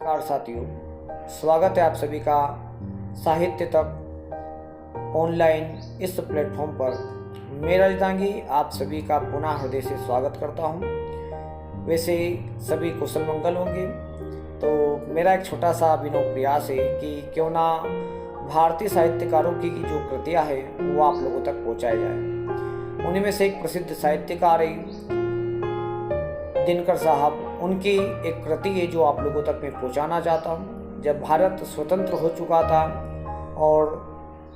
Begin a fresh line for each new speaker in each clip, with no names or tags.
नमस्कार साथियों, स्वागत है आप सभी का साहित्य तक ऑनलाइन इस प्लेटफॉर्म पर। मेरा रिदांगी आप सभी का पुनः हृदय से स्वागत करता हूं। वैसे सभी कुशल मंगल होंगे। तो मेरा एक छोटा सा विनोद प्रयास है कि क्यों ना भारतीय साहित्यकारों की जो कृतियां हैं वो आप लोगों तक पहुंचाई जाए। उन्हीं में से एक प्रसिद्ध साहित्यकार है दिनकर साहब। उनकी एक कृति है जो आप लोगों तक मैं पहुंचाना चाहता हूं। जब भारत स्वतंत्र हो चुका था और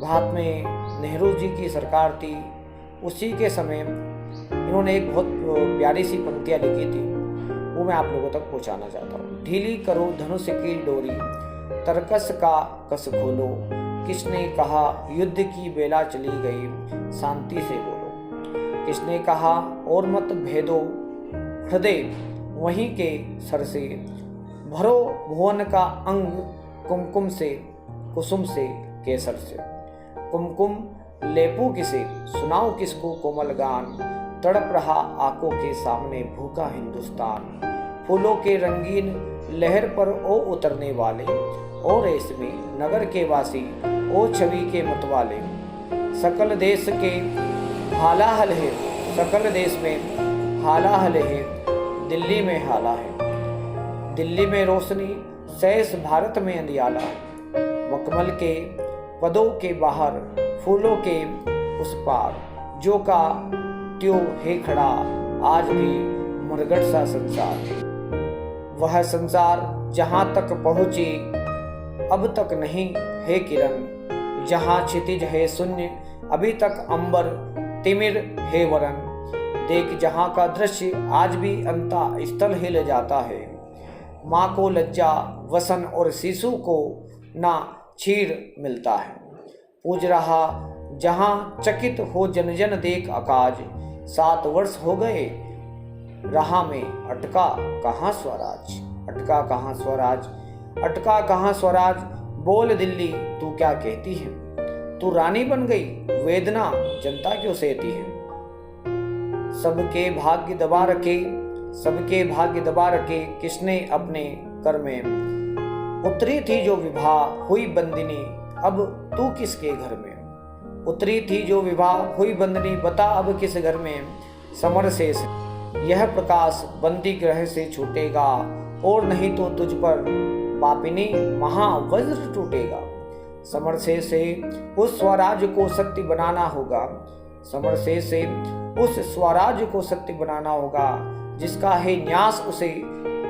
भारत में नेहरू जी की सरकार थी, उसी के समय इन्होंने एक बहुत प्यारी सी पंक्तियां लिखी थी, वो मैं आप लोगों तक पहुंचाना चाहता हूँ। ढीली करो धनुष की डोरी, तरकस का कस खोलो, किसने कहा युद्ध की बेला चली गई, शांति से बोलो। किसने कहा और मत भेदो हृदय वहीं के सर से, भरो भुवन का अंग कुमकुम से, कुसुम से, केसर से। कुमकुम लेपू किसे, सुनाओ किसको कोमल गान, तड़प रहा आंखों के सामने भूखा हिंदुस्तान। फूलों के रंगीन लहर पर ओ उतरने वाले, ओ रेशमी नगर के वासी, ओ छवि के मतवाले। सकल देश के हालाहल है, सकल देश में हालाहल है, दिल्ली में हाला है। दिल्ली में रोशनी, शेष भारत में अंधियाला। मखमल के पदों के बाहर, फूलों के उस पार, जो का त्यों है खड़ा आज भी मुरगट सा संसार। वह संसार जहां तक पहुंची अब तक नहीं है किरण, जहां क्षितिज है शून्य अभी तक अंबर तिमिर है वरन। देख जहां का दृश्य आज भी अंता स्थल हिल जाता है, माँ को लज्जा वसन और शिशु को ना क्षीर मिलता है। पूज रहा जहां चकित हो जन जन देख आकाज, 7 वर्ष हो गए राह में अटका कहाँ स्वराज, अटका कहाँ स्वराज, अटका कहाँ स्वराज। बोल दिल्ली तू क्या कहती है, तू रानी बन गई वेदना जनता क्यों सहती है। सबके भाग्य दबा रखे, सबके भाग्य दबा रखे, किसने अपने कर में। उतरी थी जो विवाह हुई बंदिनी, अब तू किसके घर में। उतरी थी जो विवाह हुई बंदिनी, बता अब किस घर में। समर से यह प्रकाश बंदी ग्रह से छूटेगा, और नहीं तो तुझ पर पापिनी महावज्र टूटेगा। समर से उस स्वराज को सत्य बनाना होगा, समर से उस स्वराज को सत्य बनाना होगा, जिसका है न्यास उसे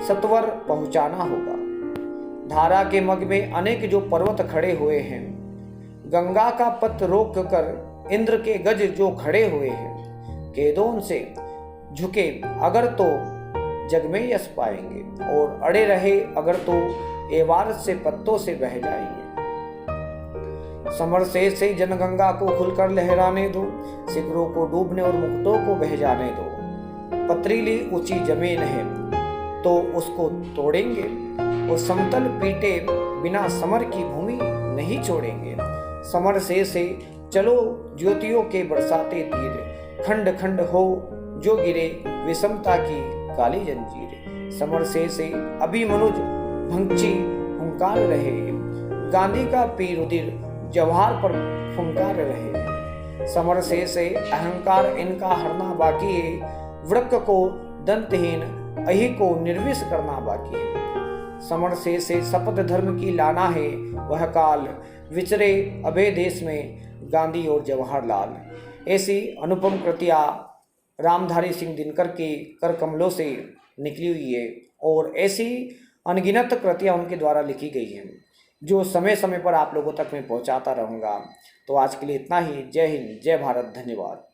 सत्वर पहुंचाना होगा। धारा के मग में अनेक जो पर्वत खड़े हुए हैं, गंगा का पथ रोक कर इंद्र के गज जो खड़े हुए हैं, केदोन से झुके अगर तो जग में यश पाएंगे, और अड़े रहे अगर तो एवार से पत्तों से बह जाएंगे। समर से जनगंगा को खुलकर लहराने दो, शिखरों को डूबने और मुक्तों को बह जाने दो। पथरीली ऊंची जमीन है तो उसको तोड़ेंगे, और समतल पीटे बिना समर की भूमि नहीं छोड़ेंगे। समर से चलो ज्योतियों के बरसाते तीर, खंड खंड हो जो गिरे विषमता की काली जंजीर। समर से अभी मनुज भंगची हुंकार रहे, गांधी का पीर उदिर जवाहर पर फुंकार रहे। समर से अहंकार इनका हरना बाकी है, वृक्क को दंतहीन अहि को निर्विष करना बाकी है। समर से शपथ धर्म की लाना है, वह काल विचरे अभय देश में गांधी और जवाहरलाल। ऐसी अनुपम कृतियां रामधारी सिंह दिनकर के कर कमलों से निकली हुई है, और ऐसी अनगिनत कृतियां उनके द्वारा लिखी गई हैं, जो समय समय पर आप लोगों तक मैं पहुंचाता रहूँगा। तो आज के लिए इतना ही। जय हिंद, जय भारत, धन्यवाद।